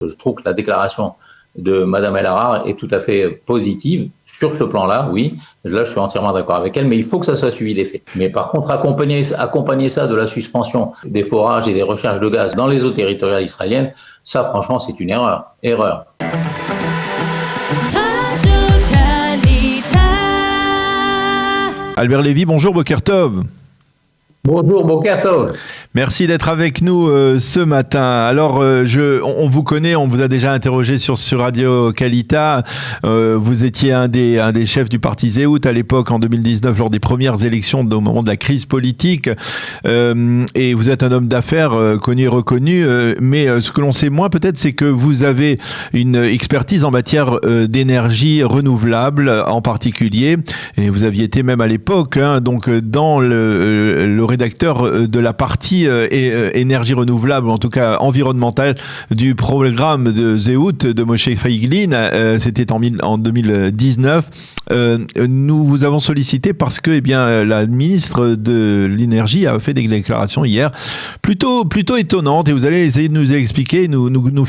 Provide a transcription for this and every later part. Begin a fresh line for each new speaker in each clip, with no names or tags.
Je trouve que la déclaration de Mme El Arar est tout à fait positive. Sur ce plan-là, oui, là je suis entièrement d'accord avec elle, mais il faut que ça soit suivi des faits. Mais par contre, accompagner ça de la suspension des forages et des recherches de gaz dans les eaux territoriales israéliennes, ça franchement c'est une erreur.
Albert Lévy, bonjour, Boker Tov.
Bonjour, Boker Tov.
Merci d'être avec nous ce matin. Alors, on vous connaît, on vous a déjà interrogé sur Radio Kalita. Vous étiez un des chefs du parti Zéhout à l'époque, en 2019, lors des premières élections au moment de la crise politique. Et vous êtes un homme d'affaires connu et reconnu. Mais ce que l'on sait moins peut-être, c'est que vous avez une expertise en matière d'énergie renouvelable en particulier. Et vous aviez été même à l'époque, donc dans le rédacteur de la partie énergie renouvelable, ou en tout cas environnementale, du programme de Zéhout de Moshe Feiglin. C'était en 2019. Nous vous avons sollicité parce que la ministre de l'énergie a fait des déclarations hier plutôt étonnantes, et vous allez essayer de nous expliquer, nous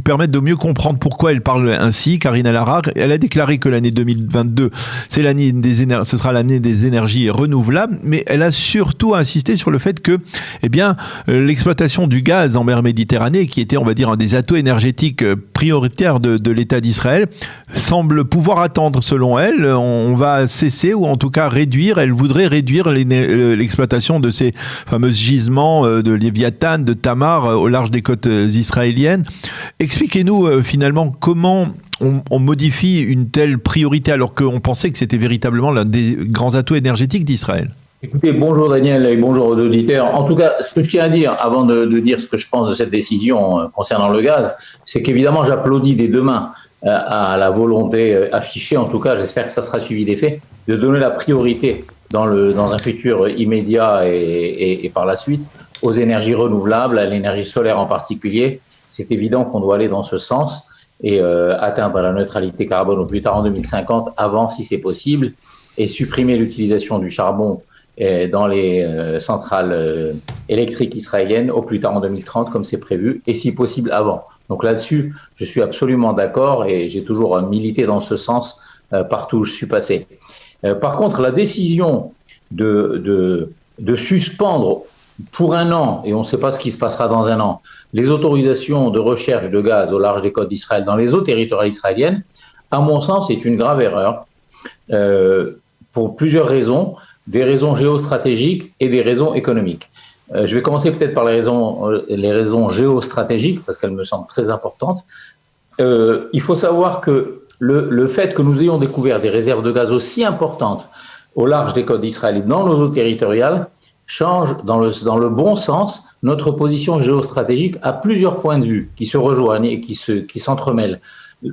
permettre de mieux comprendre pourquoi elle parle ainsi. Karine El Arar, elle a déclaré que l'année 2022 ce sera l'année des énergies renouvelables, mais elle a surtout insisté sur le fait que l'exploitation du gaz en mer Méditerranée, qui était, on va dire, un des atouts énergétiques prioritaires de l'État d'Israël, semble pouvoir attendre. Selon elle, on va cesser, ou en tout cas réduire, elle voudrait réduire l'exploitation de ces fameux gisements de Léviathan, de Tamar, au large des côtes israéliennes. Expliquez-nous finalement comment on modifie une telle priorité alors qu'on pensait que c'était véritablement l'un des grands atouts énergétiques d'Israël.
Écoutez, bonjour Daniel et bonjour aux auditeurs. En tout cas, ce que je tiens à dire, avant de dire ce que je pense de cette décision concernant le gaz, c'est qu'évidemment, j'applaudis des deux mains à la volonté affichée, en tout cas, j'espère que ça sera suivi des faits, de donner la priorité dans un futur immédiat et par la suite aux énergies renouvelables, à l'énergie solaire en particulier. C'est évident qu'on doit aller dans ce sens et atteindre la neutralité carbone au plus tard en 2050, avant si c'est possible, et supprimer l'utilisation du charbon dans les centrales électriques israéliennes au plus tard en 2030, comme c'est prévu, et si possible avant. Donc là-dessus, je suis absolument d'accord et j'ai toujours milité dans ce sens partout où je suis passé. Par contre, la décision de suspendre pour un an, et on ne sait pas ce qui se passera dans un an, les autorisations de recherche de gaz au large des côtes d'Israël dans les eaux territoriales israéliennes, à mon sens, c'est une grave erreur pour plusieurs raisons. Des raisons géostratégiques et des raisons économiques. Je vais commencer peut-être par les raisons géostratégiques, parce qu'elles me semblent très importantes. Il faut savoir que le fait que nous ayons découvert des réserves de gaz aussi importantes au large des côtes d'Israël et dans nos eaux territoriales change dans le bon sens notre position géostratégique à plusieurs points de vue qui se rejoignent et qui s'entremêlent.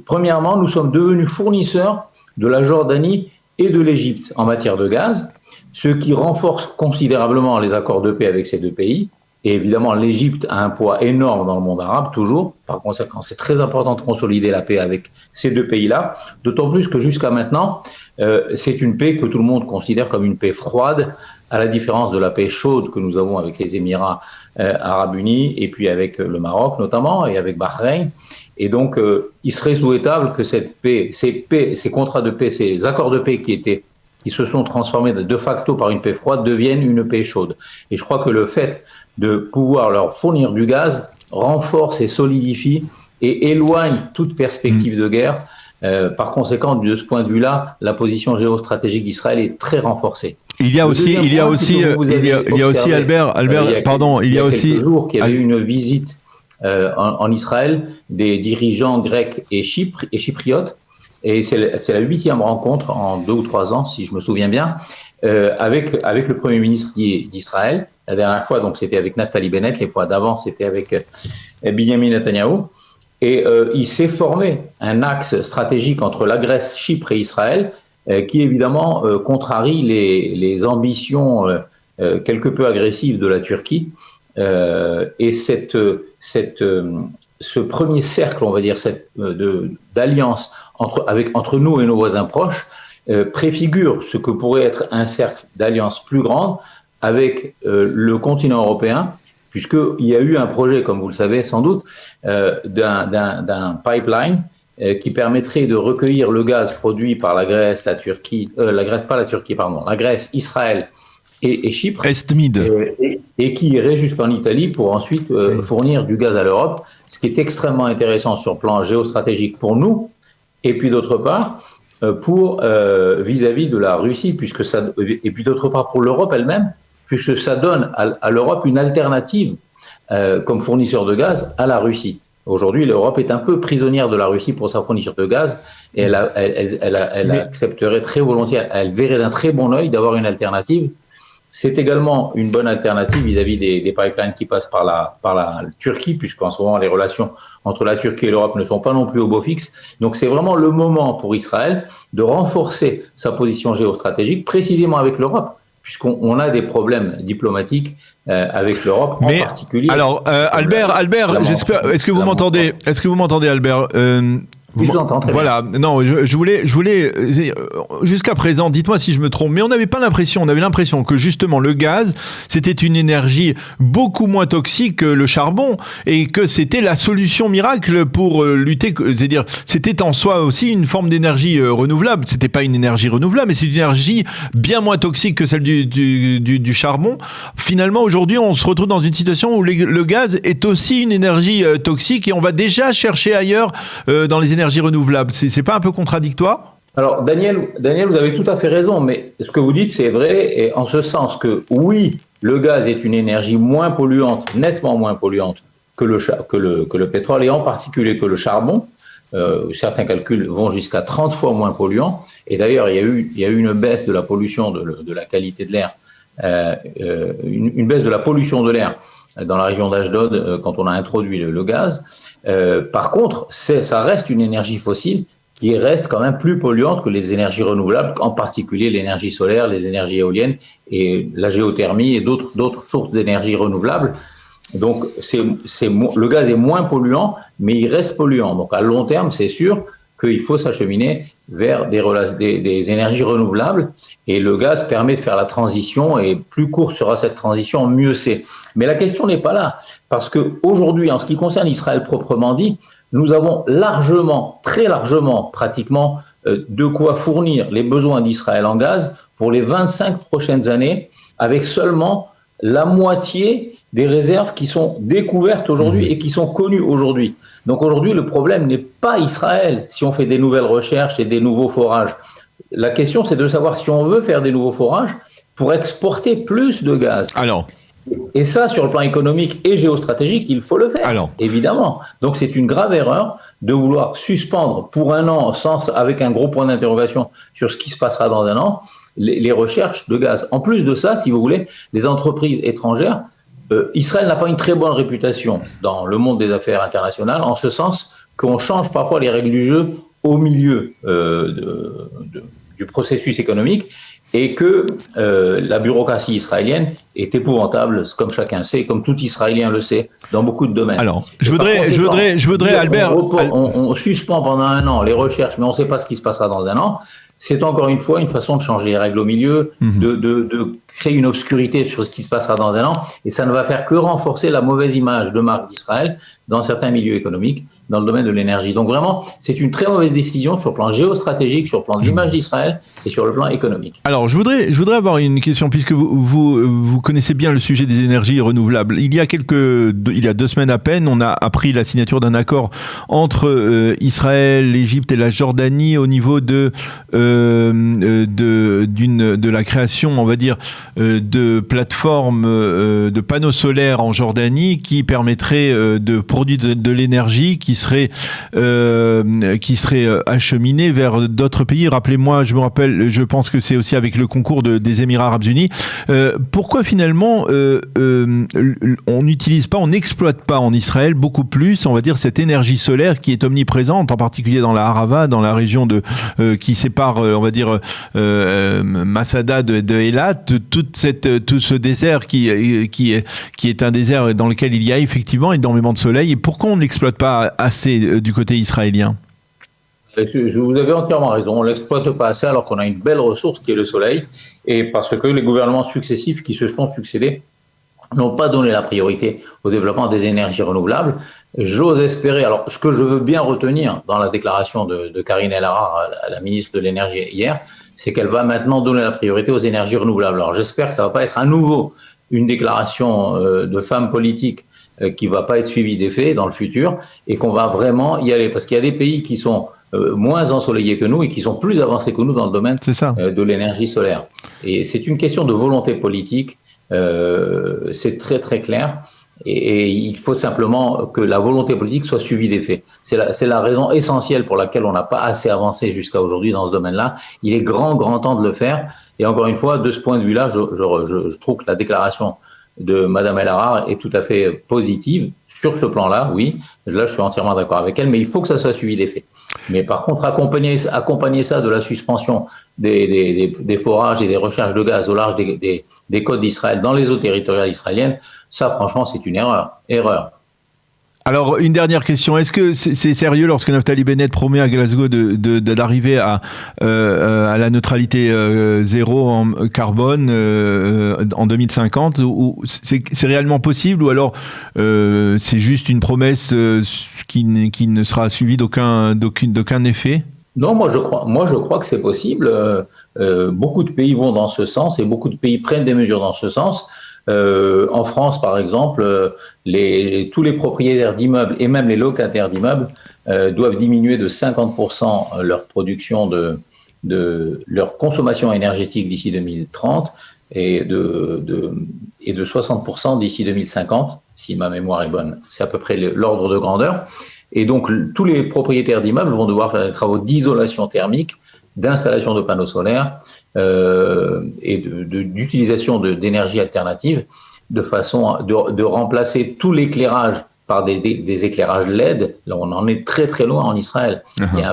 Premièrement, nous sommes devenus fournisseurs de la Jordanie et de l'Égypte en matière de gaz, ce qui renforce considérablement les accords de paix avec ces deux pays. Et évidemment, l'Égypte a un poids énorme dans le monde arabe, toujours. Par conséquent, c'est très important de consolider la paix avec ces deux pays-là, d'autant plus que jusqu'à maintenant, c'est une paix que tout le monde considère comme une paix froide, à la différence de la paix chaude que nous avons avec les Émirats arabes unis, et puis avec le Maroc notamment, et avec Bahreïn. Et donc, il serait souhaitable que cette paix, ces contrats de paix, ces accords de paix qui se sont transformés de facto par une paix froide deviennent une paix chaude. Et je crois que le fait de pouvoir leur fournir du gaz renforce et solidifie et éloigne toute perspective de guerre. Par conséquent, de ce point de vue-là, la position géostratégique d'Israël est très renforcée.
Il y a aussi Albert, il y a aussi
jours qu'il y avait eu une visite en Israël des dirigeants grecs et chypriotes, et c'est la 8e rencontre en 2 ou 3 ans, si je me souviens bien, avec le Premier ministre d'Israël. La dernière fois, donc, c'était avec Naftali Bennett, les fois d'avant, c'était avec Benjamin Netanyahu. Et il s'est formé un axe stratégique entre la Grèce, Chypre et Israël, qui évidemment contrarie les ambitions quelque peu agressives de la Turquie. Et ce premier cercle, on va dire, d'alliance entre nous et nos voisins proches, préfigure ce que pourrait être un cercle d'alliance plus grande avec le continent européen puisqu'il y a eu un projet, comme vous le savez sans doute, d'un pipeline qui permettrait de recueillir le gaz produit par la Grèce, la Grèce, Israël et Chypre, et qui irait jusqu'en Italie pour ensuite fournir du gaz à l'Europe, ce qui est extrêmement intéressant sur le plan géostratégique pour nous, et puis d'autre part pour vis-à-vis de la Russie, et puis d'autre part pour l'Europe elle-même, puisque ça donne à l'Europe une alternative comme fournisseur de gaz à la Russie. Aujourd'hui, l'Europe est un peu prisonnière de la Russie pour sa fourniture de gaz, et elle accepterait très volontiers, elle verrait d'un très bon œil d'avoir une alternative. C'est également une bonne alternative vis-à-vis des pipelines qui passent par la Turquie, puisqu'en ce moment, les relations entre la Turquie et l'Europe ne sont pas non plus au beau fixe. Donc, c'est vraiment le moment pour Israël de renforcer sa position géostratégique, précisément avec l'Europe, puisqu'on a des problèmes diplomatiques avec l'Europe en particulier.
Alors, Albert, j'espère. Est-ce que vous m'entendez, Albert?
Oui, je l'entends très
voilà, bien. Non, je voulais, jusqu'à présent, dites-moi si je me trompe, mais on avait l'impression que justement le gaz, c'était une énergie beaucoup moins toxique que le charbon et que c'était la solution miracle pour lutter, c'est-à-dire, c'était en soi aussi une forme d'énergie renouvelable. C'était pas une énergie renouvelable, mais c'est une énergie bien moins toxique que celle du charbon. Finalement, aujourd'hui, on se retrouve dans une situation où le gaz est aussi une énergie toxique et on va déjà chercher ailleurs dans les énergies renouvelables. C'est pas un peu contradictoire ?
Alors, Daniel, vous avez tout à fait raison, mais ce que vous dites, c'est vrai, et en ce sens que, oui, le gaz est une énergie moins polluante, nettement moins polluante que le pétrole, et en particulier que le charbon. Certains calculs vont jusqu'à 30 fois moins polluant, et d'ailleurs, il y a eu une baisse de la pollution de la qualité de l'air, une baisse de la pollution de l'air dans la région d'Ashdod quand on a introduit le gaz. Par contre, ça reste une énergie fossile qui reste quand même plus polluante que les énergies renouvelables, en particulier l'énergie solaire, les énergies éoliennes et la géothermie et d'autres sources d'énergie renouvelables. Donc, le gaz est moins polluant, mais il reste polluant. Donc, à long terme, c'est sûr qu'il faut s'acheminer vers des énergies renouvelables, et le gaz permet de faire la transition, et plus courte sera cette transition, mieux c'est. Mais la question n'est pas là, parce qu'aujourd'hui, en ce qui concerne Israël proprement dit, nous avons très largement, pratiquement, de quoi fournir les besoins d'Israël en gaz pour les 25 prochaines années, avec seulement la moitié des réserves qui sont découvertes aujourd'hui et qui sont connues aujourd'hui. Donc aujourd'hui, le problème n'est pas Israël si on fait des nouvelles recherches et des nouveaux forages. La question, c'est de savoir si on veut faire des nouveaux forages pour exporter plus de gaz. Et ça, sur le plan économique et géostratégique, il faut le faire, évidemment. Donc c'est une grave erreur de vouloir suspendre pour un an, avec un gros point d'interrogation sur ce qui se passera dans un an, les recherches de gaz. En plus de ça, si vous voulez, les entreprises étrangères, Israël n'a pas une très bonne réputation dans le monde des affaires internationales, en ce sens qu'on change parfois les règles du jeu au milieu du processus économique, et que la bureaucratie israélienne est épouvantable, comme chacun sait, comme tout Israélien le sait, dans beaucoup de domaines.
Alors, je voudrais, Albert...
On suspend pendant un an les recherches, mais on ne sait pas ce qui se passera dans un an. C'est encore une fois une façon de changer les règles au milieu, de créer une obscurité sur ce qui se passera dans un an, et ça ne va faire que renforcer la mauvaise image de marque d'Israël dans certains milieux économiques, dans le domaine de l'énergie. Donc vraiment, c'est une très mauvaise décision sur le plan géostratégique, sur le plan de l'image d'Israël et sur le plan économique.
Alors, je voudrais avoir une question, puisque vous connaissez bien le sujet des énergies renouvelables. Il y a 2 semaines à peine, on a appris la signature d'un accord entre Israël, l'Égypte et la Jordanie au niveau de la création, on va dire, de plateformes de panneaux solaires en Jordanie qui permettraient de produire de l'énergie qui serait acheminé vers d'autres pays. Rappelez-moi, je pense que c'est aussi avec le concours des Émirats Arabes Unis. Pourquoi finalement on n'exploite pas en Israël beaucoup plus, on va dire, cette énergie solaire qui est omniprésente, en particulier dans la Harava, dans la région qui sépare, on va dire, Masada de Eilat, tout ce désert qui est un désert dans lequel il y a effectivement énormément de soleil. Et pourquoi on n'exploite pas assez du côté israélien?
Vous avez entièrement raison, on ne l'exploite pas assez alors qu'on a une belle ressource qui est le soleil, et parce que les gouvernements successifs qui se sont succédés n'ont pas donné la priorité au développement des énergies renouvelables. J'ose espérer, alors ce que je veux bien retenir dans la déclaration de Karine El Ahrar, la ministre de l'Énergie hier, c'est qu'elle va maintenant donner la priorité aux énergies renouvelables. Alors j'espère que ça ne va pas être à nouveau une déclaration de femme politique qui ne va pas être suivie d'effet dans le futur et qu'on va vraiment y aller. Parce qu'il y a des pays qui sont moins ensoleillés que nous et qui sont plus avancés que nous dans le domaine de l'énergie solaire. Et c'est une question de volonté politique, c'est très très clair. Et il faut simplement que la volonté politique soit suivie des faits. C'est la raison essentielle pour laquelle on n'a pas assez avancé jusqu'à aujourd'hui dans ce domaine-là. Il est grand temps de le faire. Et encore une fois, de ce point de vue-là, je trouve que la déclaration de Mme El Ahrar est tout à fait positive. Sur ce plan-là, oui, là je suis entièrement d'accord avec elle, mais il faut que ça soit suivi des faits. Mais par contre, accompagner ça de la suspension des forages et des recherches de gaz au large des côtes d'Israël dans les eaux territoriales israéliennes, ça franchement c'est une erreur.
Alors, une dernière question. Est-ce que c'est sérieux lorsque Naftali Bennett promet à Glasgow d'arriver à la neutralité zéro en carbone en 2050 ou c'est réellement possible ou alors c'est juste une promesse qui ne sera suivie d'aucun effet?
Non, moi je crois que c'est possible. Beaucoup de pays vont dans ce sens et beaucoup de pays prennent des mesures dans ce sens. En France, par exemple, tous les propriétaires d'immeubles et même les locataires d'immeubles doivent diminuer de 50% leur production de leur consommation énergétique d'ici 2030 et de 60% d'ici 2050, si ma mémoire est bonne. C'est à peu près l'ordre de grandeur. Et donc, tous les propriétaires d'immeubles vont devoir faire des travaux d'isolation thermique, d'installation de panneaux solaires et d'utilisation d'énergie alternative de façon de remplacer tout l'éclairage par des éclairages LED. Là, on en est très très loin en Israël. Il y a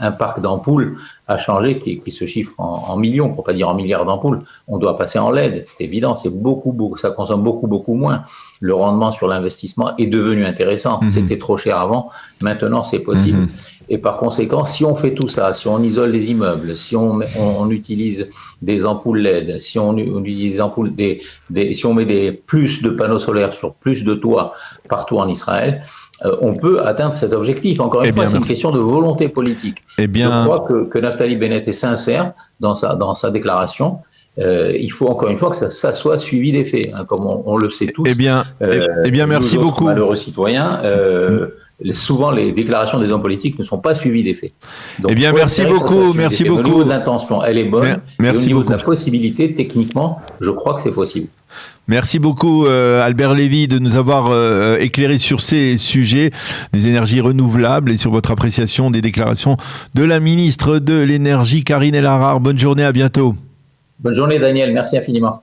un parc d'ampoules à changer qui se chiffre en millions, pour pas dire en milliards d'ampoules. On doit passer en LED, c'est évident, c'est beaucoup, ça consomme beaucoup moins. Le rendement sur l'investissement est devenu intéressant. C'était trop cher avant, maintenant c'est possible. Et par conséquent, si on fait tout ça, si on isole les immeubles, si on utilise des ampoules LED, si on utilise des ampoules, si on met plus de panneaux solaires sur plus de toits partout en Israël, on peut atteindre cet objectif. Encore une fois, c'est une question de volonté politique. Je crois que Naftali Bennett est sincère dans sa déclaration. Il faut encore une fois que ça soit suivi des faits, hein, comme on le sait tous.
Merci beaucoup.
Malheureux citoyens. Souvent, les déclarations des hommes politiques ne sont pas suivies des faits. Donc,
merci beaucoup. Au
niveau de l'intention, elle est bonne. Et au niveau de la possibilité, techniquement, je crois que c'est possible.
Merci beaucoup Albert Lévy de nous avoir éclairé sur ces sujets des énergies renouvelables et sur votre appréciation des déclarations de la ministre de l'Énergie Karine El Ahrar. Bonne journée, à bientôt.
Bonne journée Daniel, merci infiniment.